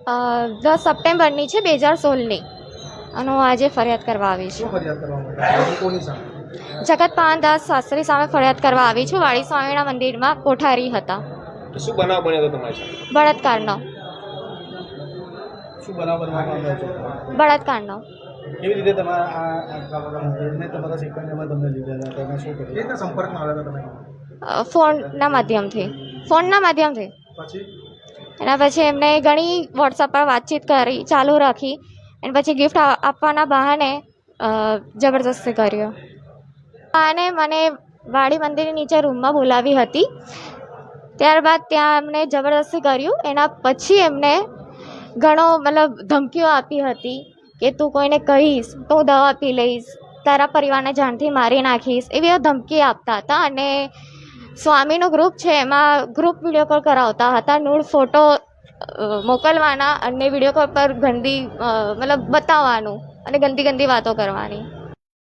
10 સપ્ટેમ્બરની છે 2016ની અને હું આજે ફરિયાદ કરવા આવી છું. જગત પાનદાસ શાસ્ત્રી સામે ફરિયાદ કરવા આવી છું. વાડી સ્વામિનારાયણ મંદિરમાં કોઠારી હતા. શું બનાવ બન્યો હતો તમારી સાથે? બળાત્કારનો. શું બનાવ બનવામાં આવ્યો હતો? બળાત્કારનો. કેવી રીતે તમારા આટલા બધા મંદિરને તમારા સિકંદરમાં તમને લીધા હતા? તમે શું કર્યું? કેટલા સંપર્કમાં આવ્યા હતા તમે? ફોનના માધ્યમથી. પછી એના પછી એમને ઘણી વોટ્સઅપ પર વાતચીત કરી, ચાલુ રાખી, અને પછી ગિફ્ટ આપવાના બહાને જબરદસ્તી કર્યો. અને મને વાડી મંદિરની નીચે રૂમમાં બોલાવી હતી. ત્યારબાદ ત્યાં એમણે જબરદસ્તી કર્યું. એના પછી એમને ઘણો ધમકીઓ આપી હતી કે તું કોઈને કહીશ તો હું દવા પી લઈશ, તારા પરિવારને જાનથી મારી નાખીશ, એવી ધમકી આપતા હતા. અને સ્વામીનું ગ્રુપ છે એમાં ગ્રુપ વિડીયો કોલ કરાવતા હતા, નૂડ ફોટો મોકલવાના અને વિડીયો કોલ પર ગંદી બતાવવાનું અને ગંદી વાતો કરવાની.